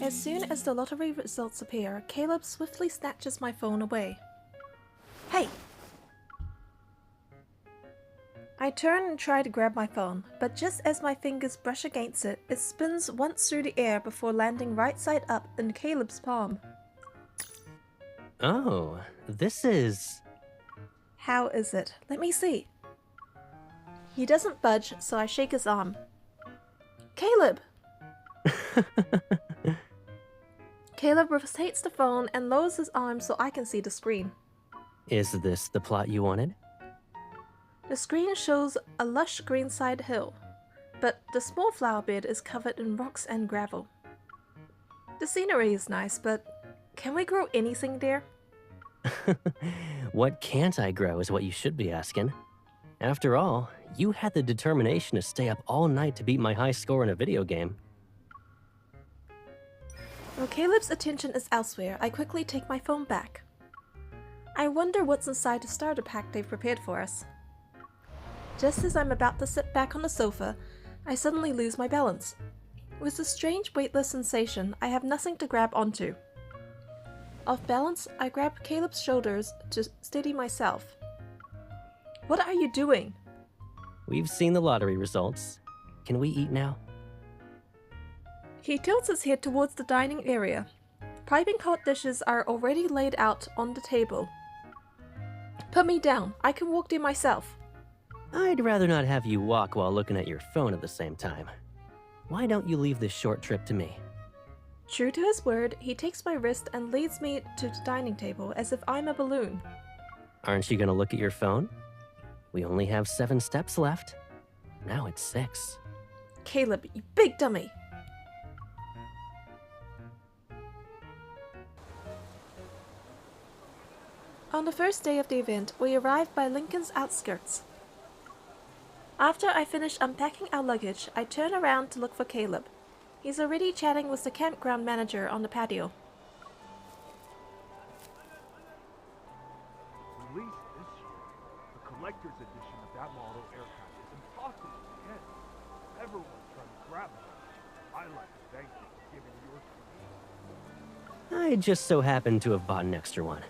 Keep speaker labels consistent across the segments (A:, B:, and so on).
A: As soon as the lottery results appear, Caleb swiftly snatches my phone away. Hey! I turn and try to grab my phone, but just as my fingers brush against it, it spins once through the air before landing right side up in Caleb's palm.
B: Oh, this is...
A: How is it? Let me see. He doesn't budge, so I shake his arm. Caleb! Caleb rotates the phone and lowers his arm so I can see the screen.
B: Is this the plot you wanted?
A: The screen shows a lush greenside hill, but the small flower bed is covered in rocks and gravel. The scenery is nice, but can we grow anything there?
B: What can't I grow is what you should be asking. After all, you had the determination to stay up all night to beat my high score in a video game.
A: While Caleb's attention is elsewhere, I quickly take my phone back. I wonder what's inside the starter pack they've prepared for us. Just as I'm about to sit back on the sofa, I suddenly lose my balance. With a strange weightless sensation, I have nothing to grab onto. Off balance, I grab Caleb's shoulders to steady myself. What are you doing?
B: We've seen the lottery results. Can we eat now?
A: He tilts his head towards the dining area. Piping hot dishes are already laid out on the table. Put me down. I can walk there myself.
B: I'd rather not have you walk while looking at your phone at the same time. Why don't you leave this short trip to me?
A: True to his word, he takes my wrist and leads me to the dining table as if I'm a balloon.
B: Aren't you gonna look at your phone? We only have 7 steps left. Now it's 6.
A: Caleb, you big dummy! On the first day of the event, we arrived by Lincoln's outskirts. After I finish unpacking our luggage, I turn around to look for Caleb. He's already chatting with the campground manager on the patio.
C: Released this year, the collector's edition of that model aircraft is impossible to get. Everyone's trying to grab it. I'd like to thank you for giving yours to me.
B: I just so happened to have bought an extra one.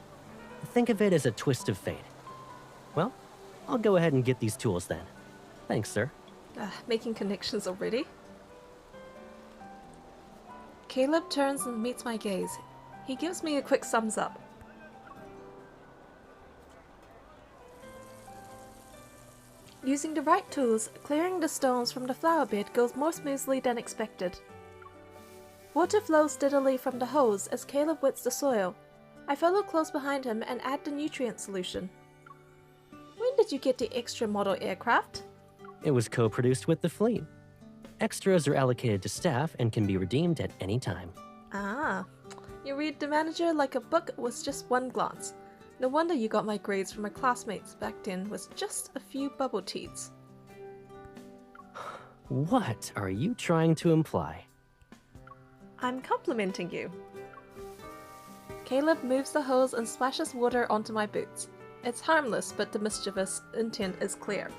B: Think of it as a twist of fate. Well, I'll go ahead and get these tools then. Thanks, sir.
A: Making connections already? Caleb turns and meets my gaze. He gives me a quick thumbs up. Using the right tools, clearing the stones from the flower bed goes more smoothly than expected. Water flows steadily from the hose as Caleb wets the soil. I follow close behind him and add the nutrient solution. When did you get the extra model aircraft?
B: It was co-produced with the fleet. Extras are allocated to staff and can be redeemed at any time.
A: Ah, you read the manager like a book with just one glance. No wonder you got my grades from my classmates back then with just a few bubble teats.
B: What are you trying to imply?
A: I'm complimenting you. Caleb moves the hose and splashes water onto my boots. It's harmless, but the mischievous intent is clear.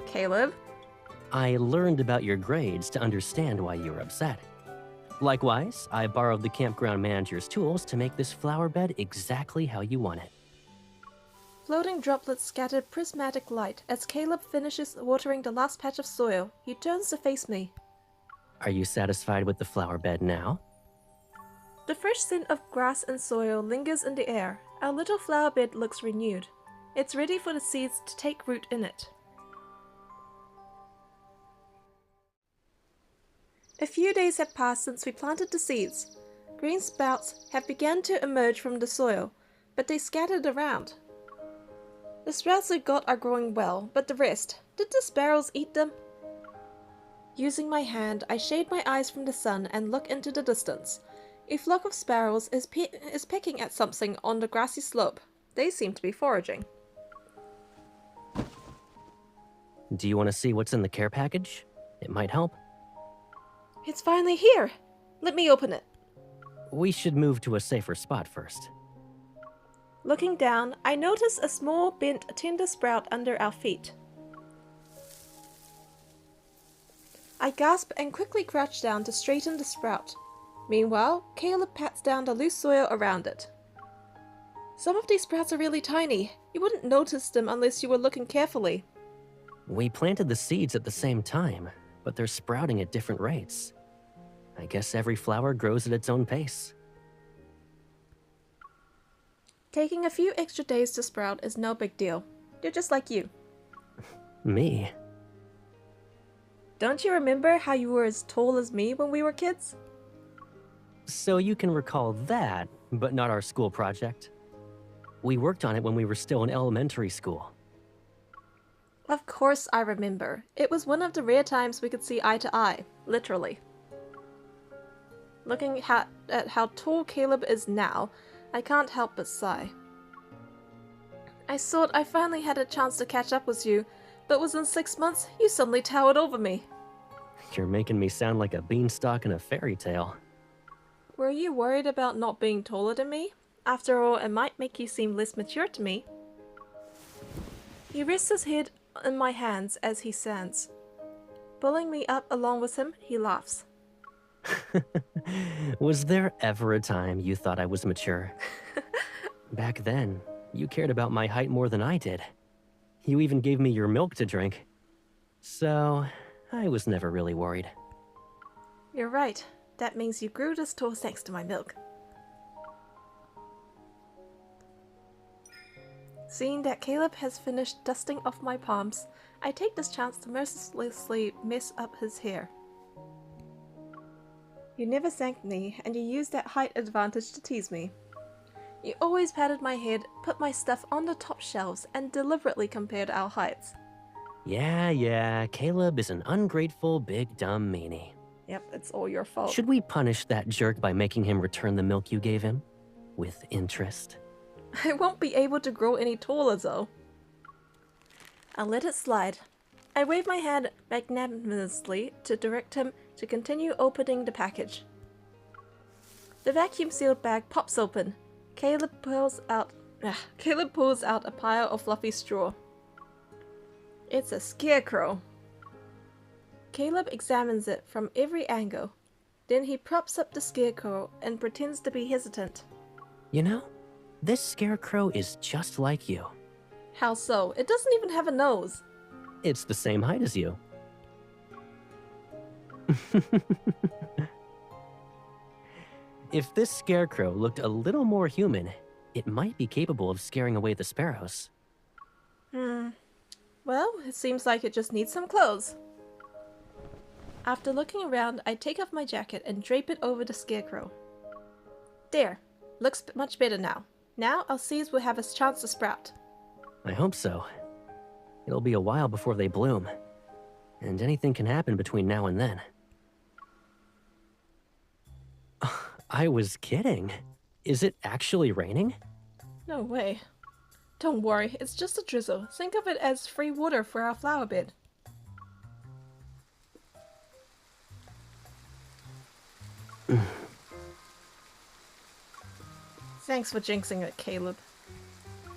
A: Caleb?
B: I learned about your grades to understand why you were upset. Likewise, I borrowed the campground manager's tools to make this flower bed exactly how you want it.
A: Floating droplets scatter prismatic light. As Caleb finishes watering the last patch of soil, he turns to face me.
B: Are you satisfied with the flower bed now?
A: The fresh scent of grass and soil lingers in the air. Our little flower bed looks renewed. It's ready for the seeds to take root in it. A few days have passed since we planted the seeds. Green sprouts have begun to emerge from the soil, but they scattered around. The sprouts we got are growing well, but the rest, did the sparrows eat them? Using my hand, I shade my eyes from the sun and look into the distance. A flock of sparrows is pecking at something on the grassy slope. They seem to be foraging.
B: Do you want to see what's in the care package? It might help.
A: It's finally here! Let me open it.
B: We should move to a safer spot first.
A: Looking down, I notice a small bent tender sprout under our feet. I gasp and quickly crouch down to straighten the sprout. Meanwhile, Caleb pats down the loose soil around it. Some of these sprouts are really tiny. You wouldn't notice them unless you were looking carefully.
B: We planted the seeds at the same time, but they're sprouting at different rates. I guess every flower grows at its own pace.
A: Taking a few extra days to sprout is no big deal. They're just like you.
B: Me?
A: Don't you remember how you were as tall as me when we were kids?
B: So you can recall that, but not our school project. We worked on it when we were still in elementary school.
A: Of course I remember. It was one of the rare times we could see eye to eye, literally. Looking at how tall Caleb is now, I can't help but sigh. I thought I finally had a chance to catch up with you, but within 6 months, you suddenly towered over me.
B: You're making me sound like a beanstalk in a fairy tale.
A: Were you worried about not being taller than me? After all, it might make you seem less mature to me. He rests his head in my hands as he stands. Pulling me up along with him, he laughs.
B: Was there ever a time you thought I was mature? Back then, you cared about my height more than I did. You even gave me your milk to drink. So, I was never really worried.
A: You're right. That means you grew this tall thanks to my milk. Seeing that Caleb has finished dusting off my palms, I take this chance to mercilessly mess up his hair. You never thanked me, and you used that height advantage to tease me. You always patted my head, put my stuff on the top shelves, and deliberately compared our heights.
B: Yeah, Caleb is an ungrateful, big, dumb meanie.
A: Yep, it's all your fault.
B: Should we punish that jerk by making him return the milk you gave him? With interest?
A: I won't be able to grow any taller, though. I'll let it slide. I wave my hand magnanimously to direct him to continue opening the package. The vacuum-sealed bag pops open. Caleb pulls out a pile of fluffy straw. It's a scarecrow. Caleb examines it from every angle. Then he props up the scarecrow and pretends to be hesitant.
B: You know, this scarecrow is just like you.
A: How so? It doesn't even have a nose.
B: It's the same height as you. If this scarecrow looked a little more human, it might be capable of scaring away the sparrows.
A: Well, it seems like it just needs some clothes. After looking around, I take off my jacket and drape it over the scarecrow. There. Looks much better now. Now our seeds will have a chance to sprout.
B: I hope so. It'll be a while before they bloom. And anything can happen between now and then. I was kidding. Is it actually raining?
A: No way. Don't worry, it's just a drizzle. Think of it as free water for our flower bed. Thanks for jinxing it, Caleb.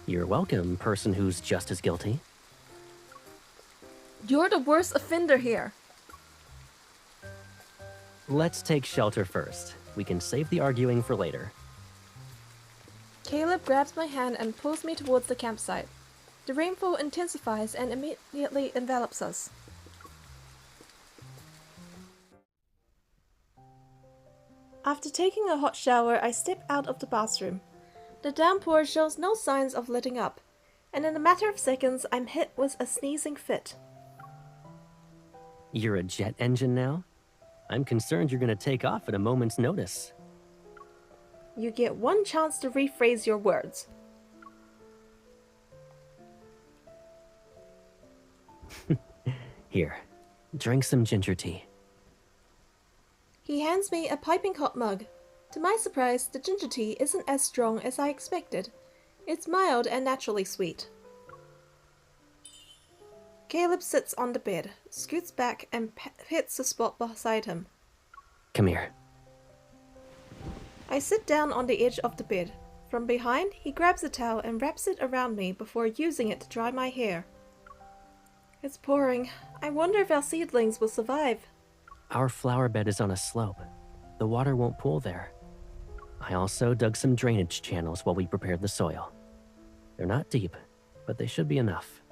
B: You're welcome, person who's just as guilty.
A: You're the worst offender here.
B: Let's take shelter first. We can save the arguing for later.
A: Caleb grabs my hand and pulls me towards the campsite. The rainfall intensifies and immediately envelops us. After taking a hot shower, I step out of the bathroom. The downpour shows no signs of letting up, and in a matter of seconds, I'm hit with a sneezing fit.
B: You're a jet engine now? I'm concerned you're gonna take off at a moment's notice.
A: You get one chance to rephrase your words.
B: Here, drink some ginger tea.
A: He hands me a piping hot mug. To my surprise, the ginger tea isn't as strong as I expected. It's mild and naturally sweet. Caleb sits on the bed, scoots back, and hits the spot beside him.
B: Come here.
A: I sit down on the edge of the bed. From behind, he grabs a towel and wraps it around me before using it to dry my hair. It's pouring. I wonder if our seedlings will survive.
B: Our flower bed is on a slope. the water won't pool there. I also dug some drainage channels while we prepared the soil. They're not deep, but they should be enough.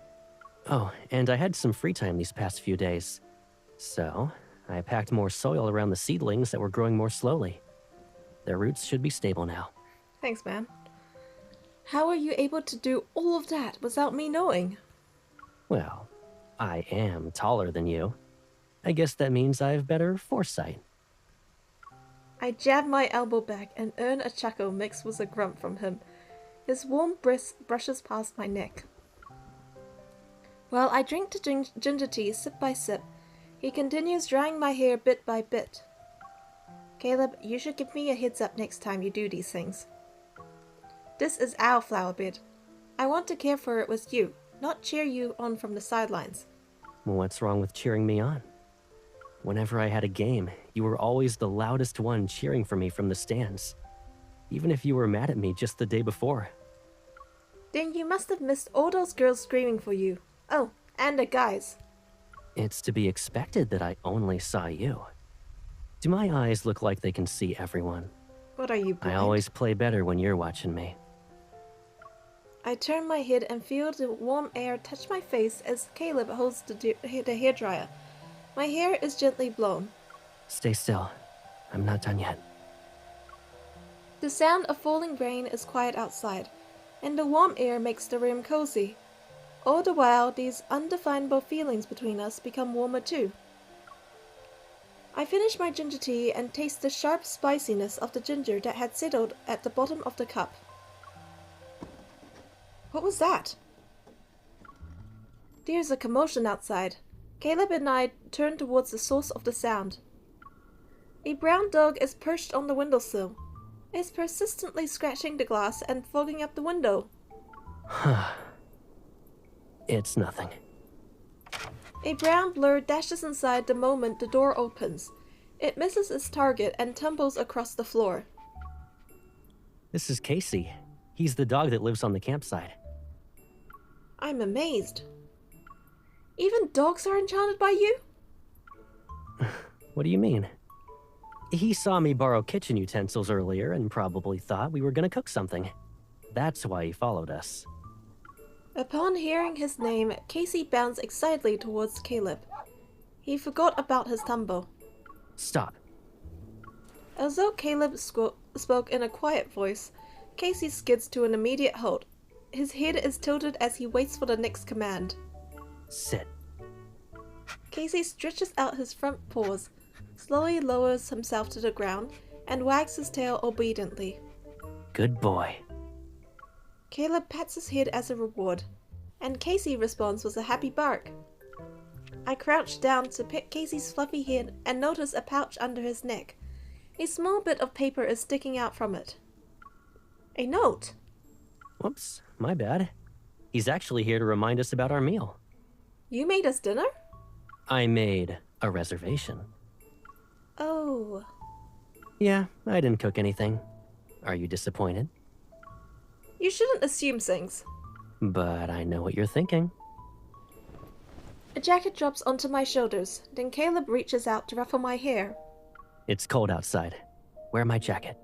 B: Oh, and I had some free time these past few days. So, I packed more soil around the seedlings that were growing more slowly. Their roots should be stable now.
A: Thanks, man. How are you able to do all of that without me knowing?
B: Well, I am taller than you. I guess that means I've better foresight.
A: I jab my elbow back and earn a chuckle mixed with a grunt from him. His warm breath brushes past my neck. While I drink the ginger tea sip by sip, he continues drying my hair bit by bit. Caleb, you should give me a heads up next time you do these things. This is our flower bed. I want to care for it with you, not cheer you on from the sidelines.
B: What's wrong with cheering me on? Whenever I had a game, you were always the loudest one cheering for me from the stands. Even if you were mad at me just the day before.
A: Then you must have missed all those girls screaming for you. Oh, and the guys.
B: It's to be expected that I only saw you. Do my eyes look like they can see everyone?
A: What are you, blind?
B: I always play better when you're watching me.
A: I turn my head and feel the warm air touch my face as Caleb holds the hairdryer. My hair is gently blown.
B: Stay still. I'm not done yet.
A: The sound of falling rain is quiet outside, and the warm air makes the room cozy. All the while, these undefinable feelings between us become warmer too. I finish my ginger tea and taste the sharp spiciness of the ginger that had settled at the bottom of the cup. What was that? There's a commotion outside. Caleb and I turn towards the source of the sound. A brown dog is perched on the windowsill. It's persistently scratching the glass and fogging up the window.
B: It's nothing.
A: A brown blur dashes inside the moment the door opens. It misses its target and tumbles across the floor.
B: This is Casey. He's the dog that lives on the campsite.
A: I'm amazed. Even dogs are enchanted by you?
B: What do you mean? He saw me borrow kitchen utensils earlier and probably thought we were gonna cook something. That's why he followed us.
A: Upon hearing his name, Casey bounds excitedly towards Caleb. He forgot about his tumble.
B: Stop.
A: As though Caleb spoke in a quiet voice, Casey skids to an immediate halt. His head is tilted as he waits for the next command.
B: Sit.
A: Casey stretches out his front paws, slowly lowers himself to the ground, and wags his tail obediently.
B: Good boy.
A: Caleb pats his head as a reward, and Casey responds with a happy bark. I crouch down to pet Casey's fluffy head and notice a pouch under his neck. A small bit of paper is sticking out from it. A note.
B: Whoops, my bad. He's actually here to remind us about our meal.
A: You made us dinner?
B: I made a reservation.
A: Oh.
B: Yeah, I didn't cook anything. Are you disappointed?
A: You shouldn't assume things.
B: But I know what you're thinking.
A: A jacket drops onto my shoulders, then Caleb reaches out to ruffle my hair.
B: It's cold outside. Wear my jacket.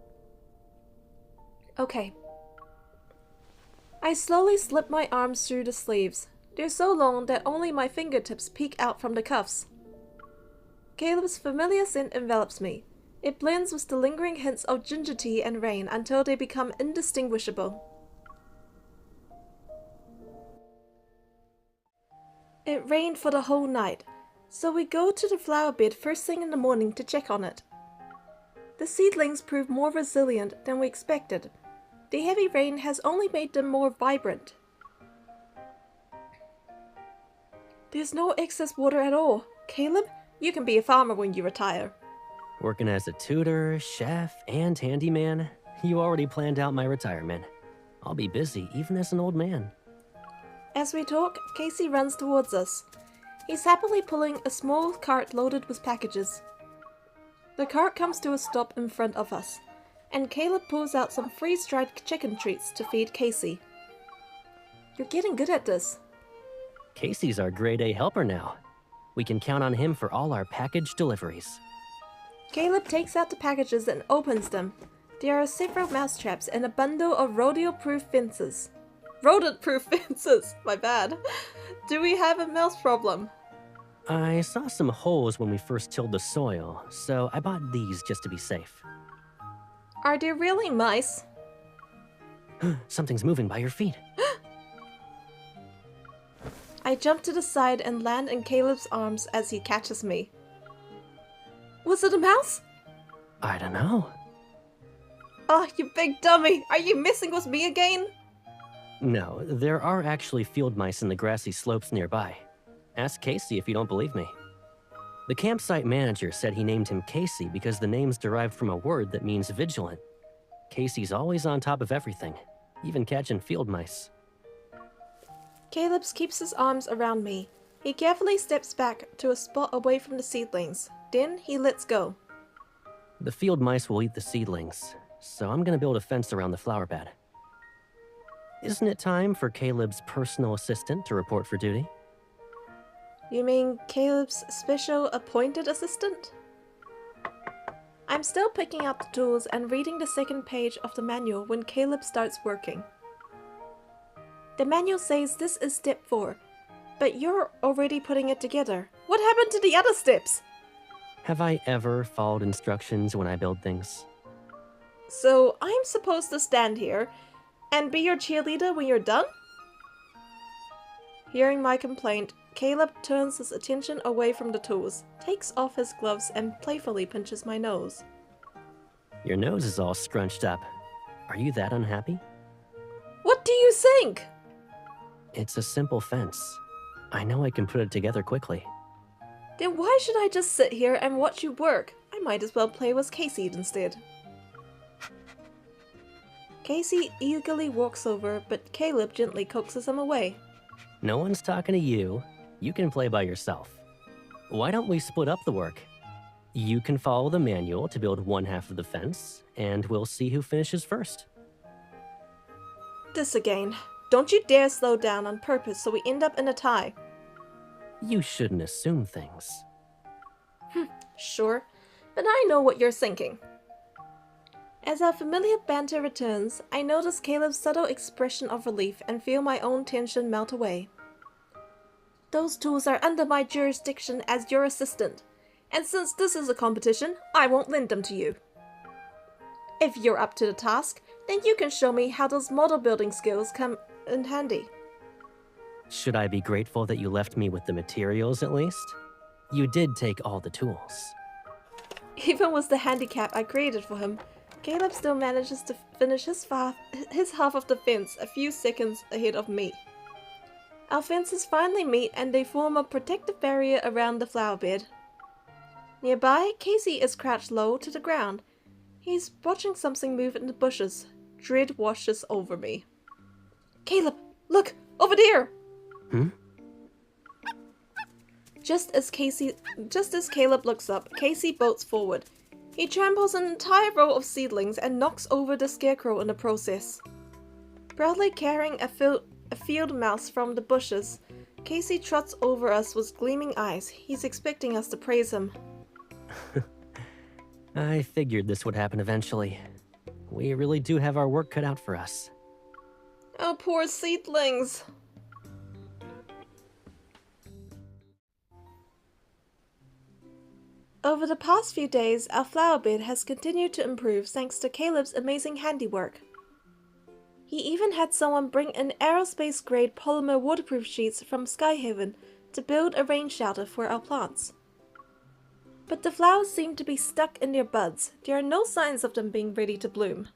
A: Okay. I slowly slip my arms through the sleeves. They're so long that only my fingertips peek out from the cuffs. Caleb's familiar scent envelops me. It blends with the lingering hints of ginger tea and rain until they become indistinguishable. It rained for the whole night, so we go to the flower bed first thing in the morning to check on it. The seedlings prove more resilient than we expected. The heavy rain has only made them more vibrant. There's no excess water at all. Caleb, you can be a farmer when you retire.
B: Working as a tutor, chef, and handyman, you already planned out my retirement. I'll be busy even as an old man.
A: As we talk, Casey runs towards us. He's happily pulling a small cart loaded with packages. The cart comes to a stop in front of us, and Caleb pulls out some freeze-dried chicken treats to feed Casey. You're getting good at this.
B: Casey's our grade A helper now. We can count on him for all our package deliveries.
A: Caleb takes out the packages and opens them. There are several mousetraps and a bundle of rodeo-proof fences. Rodent-proof fences! My bad. Do we have a mouse problem?
B: I saw some holes when we first tilled the soil, so I bought these just to be safe.
A: Are there really mice?
B: Something's moving by your feet.
A: I jump to the side and land in Caleb's arms as he catches me. Was it a mouse?
B: I don't know.
A: Oh, you big dummy! Are you messing with me again?
B: No, there are actually field mice in the grassy slopes nearby. Ask Casey if you don't believe me. The campsite manager said he named him Casey because the name's derived from a word that means vigilant. Casey's always on top of everything, even catching field mice.
A: Caleb keeps his arms around me. He carefully steps back to a spot away from the seedlings. Then he lets go.
B: The field mice will eat the seedlings, so I'm gonna build a fence around the flower bed. Isn't it time for Caleb's personal assistant to report for duty?
A: You mean Caleb's special appointed assistant? I'm still picking up the tools and reading the second page of the manual when Caleb starts working. The manual says this is step 4, but you're already putting it together. What happened to the other steps?
B: Have I ever followed instructions when I build things?
A: So I'm supposed to stand here and be your cheerleader when you're done? Hearing my complaint, Caleb turns his attention away from the tools, takes off his gloves and playfully pinches my nose.
B: Your nose is all scrunched up. Are you that unhappy?
A: What do you think?
B: It's a simple fence. I know I can put it together quickly.
A: Then why should I just sit here and watch you work? I might as well play with Casey instead. Casey eagerly walks over, but Caleb gently coaxes him away.
B: No one's talking to you. You can play by yourself. Why don't we split up the work? You can follow the manual to build one half of the fence, and we'll see who finishes first.
A: This again. Don't you dare slow down on purpose so we end up in a tie.
B: You shouldn't assume things.
A: Sure, but I know what you're thinking. As our familiar banter returns, I notice Caleb's subtle expression of relief and feel my own tension melt away. Those tools are under my jurisdiction as your assistant, and since this is a competition, I won't lend them to you. If you're up to the task, then you can show me how those model building skills come in handy.
B: Should I be grateful that you left me with the materials at least? You did take all the tools.
A: Even with the handicap I created for him, Caleb still manages to finish his half of the fence a few seconds ahead of me. Our fences finally meet and they form a protective barrier around the flower bed. Nearby, Casey is crouched low to the ground. He's watching something move in the bushes. Dread washes over me. Caleb, look! Over there! Just as Caleb looks up, Casey bolts forward. He tramples an entire row of seedlings and knocks over the scarecrow in the process. Proudly carrying a field mouse from the bushes, Casey trots over us with gleaming eyes. He's expecting us to praise him.
B: I figured this would happen eventually. We really do have our work cut out for us.
A: Oh, poor seedlings! Over the past few days, our flower bed has continued to improve thanks to Caleb's amazing handiwork. He even had someone bring in aerospace-grade polymer waterproof sheets from Skyhaven to build a rain shelter for our plants. But the flowers seem to be stuck in their buds. There are no signs of them being ready to bloom.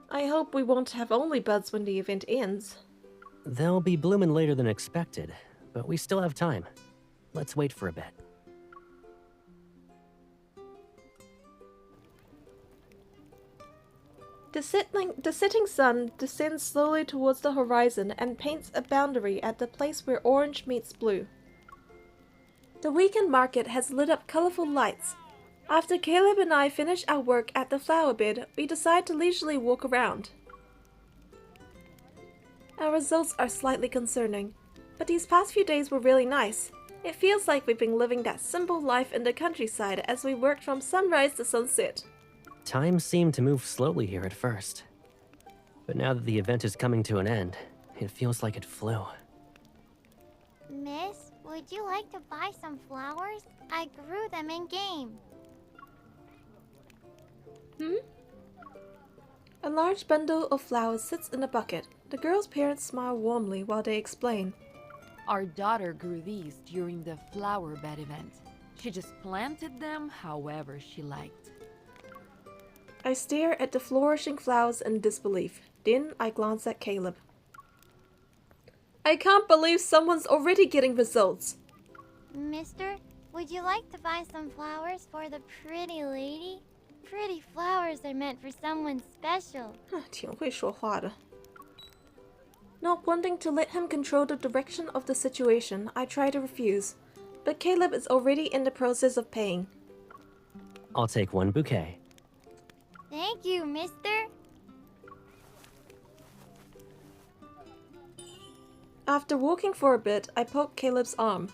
A: I hope we won't have only buds when the event ends.
B: They'll be blooming later than expected, but we still have time. Let's wait for a bit.
A: The setting sun descends slowly towards the horizon and paints a boundary at the place where orange meets blue. The weekend market has lit up colorful lights. After Caleb and I finish our work at the flower bed, we decide to leisurely walk around. Our results are slightly concerning, but these past few days were really nice. It feels like we've been living that simple life in the countryside as we worked from sunrise to sunset.
B: Time seemed to move slowly here at first. But now that the event is coming to an end, it feels like it flew.
D: Miss, would you like to buy some flowers? I grew them in-game.
A: A large bundle of flowers sits in a bucket. The girl's parents smile warmly while they explain.
E: Our daughter grew these during the flower bed event. She just planted them however she liked.
A: I stare at the flourishing flowers in disbelief. Then I glance at Caleb. I can't believe someone's already getting results.
D: Mister, would you like to buy some flowers for the pretty lady? Pretty flowers are meant for someone special.
A: 挺会说话的. Not wanting to let him control the direction of the situation, I try to refuse. But Caleb is already in the process of paying.
B: I'll take one bouquet.
D: Thank you, mister.
A: After walking for a bit, I poke Caleb's arm.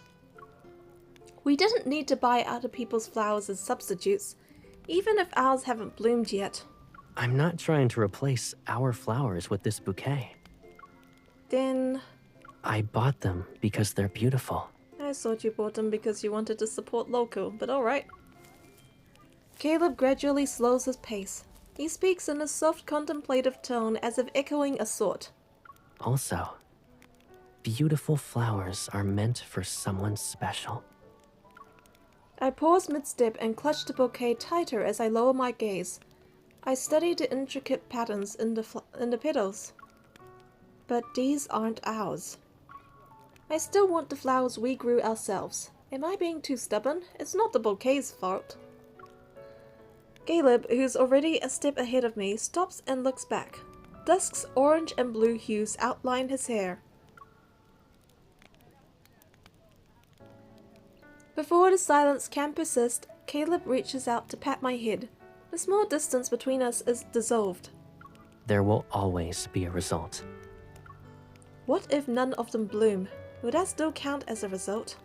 A: We didn't need to buy other people's flowers as substitutes, even if ours haven't bloomed yet.
B: I'm not trying to replace our flowers with this bouquet.
A: Then...
B: I bought them because they're beautiful.
A: I thought you bought them because you wanted to support local, but alright. Caleb gradually slows his pace. He speaks in a soft contemplative tone as if echoing a thought.
B: Also, beautiful flowers are meant for someone special.
A: I pause mid-step and clutch the bouquet tighter as I lower my gaze. I study the intricate patterns in the petals. But these aren't ours. I still want the flowers we grew ourselves. Am I being too stubborn? It's not the bouquet's fault. Caleb, who's already a step ahead of me, stops and looks back. Dusk's orange and blue hues outline his hair. Before the silence can persist, Caleb reaches out to pat my head. The small distance between us is dissolved.
B: There will always be a result.
A: What if none of them bloom? Will that still count as a result?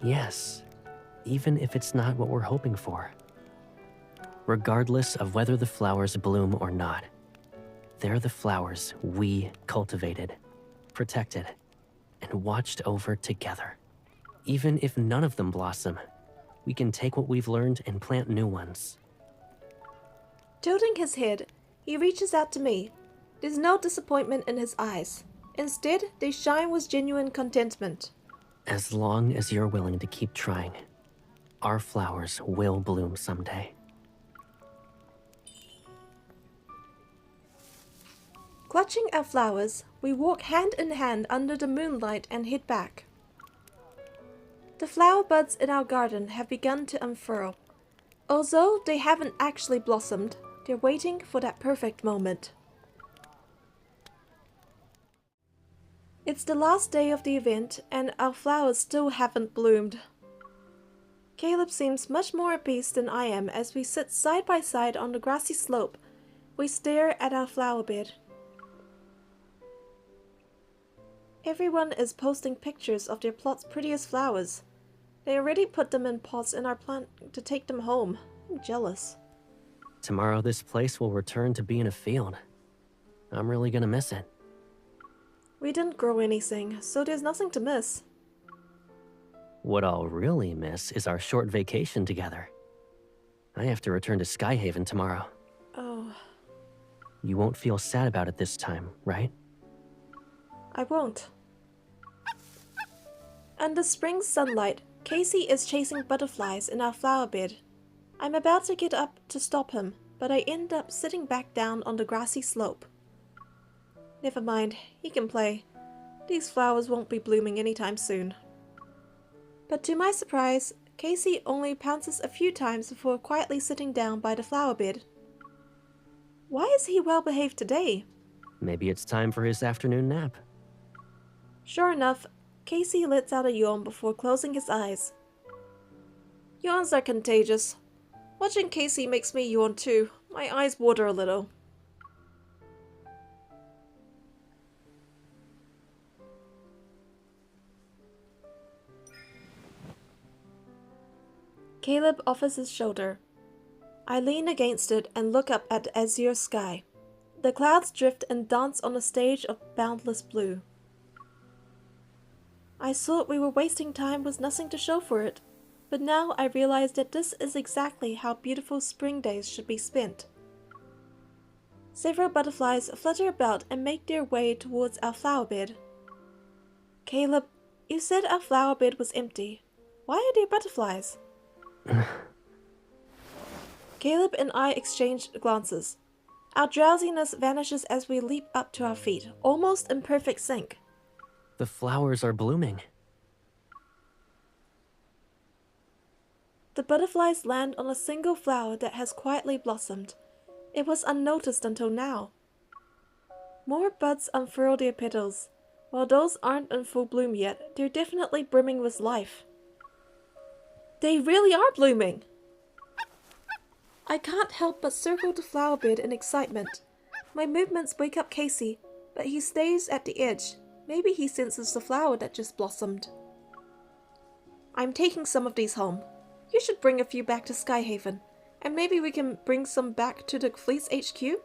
B: Yes, even if it's not what we're hoping for. Regardless of whether the flowers bloom or not, they're the flowers we cultivated, protected, and watched over together. Even if none of them blossom, we can take what we've learned and plant new ones.
A: Tilting his head, he reaches out to me. There's no disappointment in his eyes. Instead, they shine with genuine contentment.
B: As long as you're willing to keep trying, our flowers will bloom someday.
A: Clutching our flowers, we walk hand in hand under the moonlight and head back. The flower buds in our garden have begun to unfurl. Although they haven't actually blossomed, they're waiting for that perfect moment. It's the last day of the event, and our flowers still haven't bloomed. Caleb seems much more at peace than I am as we sit side by side on the grassy slope. We stare at our flower bed. Everyone is posting pictures of their plot's prettiest flowers. They already put them in pots and are planning to take them home. I'm jealous.
B: Tomorrow this place will return to being a field. I'm really gonna miss it.
A: We didn't grow anything, so there's nothing to miss.
B: What I'll really miss is our short vacation together. I have to return to Skyhaven tomorrow.
A: Oh,
B: You won't feel sad about it this time, right?
A: I won't. Under spring sunlight, Casey is chasing butterflies in our flower bed. I'm about to get up to stop him, but I end up sitting back down on the grassy slope. Never mind, he can play. These flowers won't be blooming anytime soon. But to my surprise, Casey only pounces a few times before quietly sitting down by the flower bed. Why is he well behaved today?
B: Maybe it's time for his afternoon nap.
A: Sure enough, Casey lets out a yawn before closing his eyes. Yawns are contagious. Watching Casey makes me yawn too. My eyes water a little. Caleb offers his shoulder. I lean against it and look up at the azure sky. The clouds drift and dance on a stage of boundless blue. I thought we were wasting time with nothing to show for it, but now I realize that this is exactly how beautiful spring days should be spent. Several butterflies flutter about and make their way towards our flower bed. Caleb, you said our flower bed was empty. Why are there butterflies? Caleb and I exchange glances. Our drowsiness vanishes as we leap up to our feet, almost in perfect sync.
B: The flowers are blooming.
A: The butterflies land on a single flower that has quietly blossomed. It was unnoticed until now. More buds unfurl their petals. While those aren't in full bloom yet, they're definitely brimming with life. They really are blooming! I can't help but circle the flower bed in excitement. My movements wake up Casey, but he stays at the edge. Maybe he senses the flower that just blossomed. I'm taking some of these home. You should bring a few back to Skyhaven, and maybe we can bring some back to the Fleet's HQ?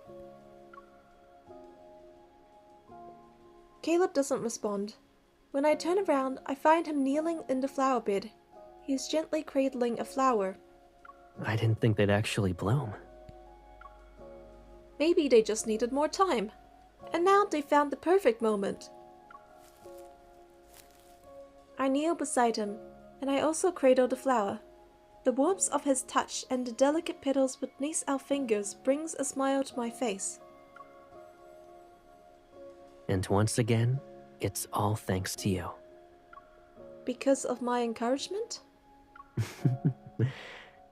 A: Caleb doesn't respond. When I turn around, I find him kneeling in the flower bed. He is gently cradling a flower.
B: I didn't think they'd actually bloom.
A: Maybe they just needed more time. And now they found the perfect moment. I kneel beside him, and I also cradle the flower. The warmth of his touch and the delicate petals beneath our fingers brings a smile to my face.
B: And once again, it's all thanks to you.
A: Because of my encouragement?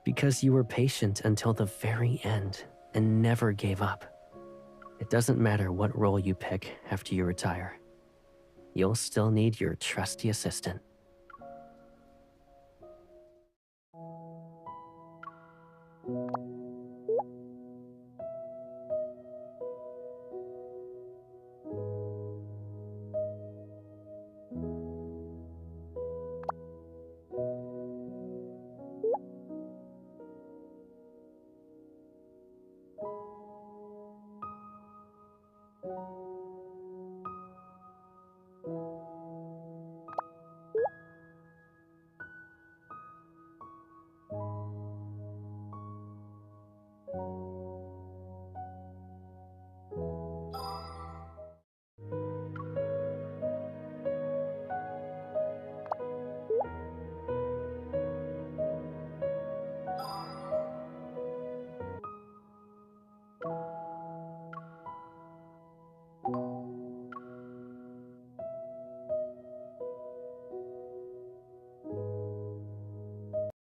B: Because you were patient until the very end and never gave up. It doesn't matter what role you pick after you retire. You'll still need your trusty assistant.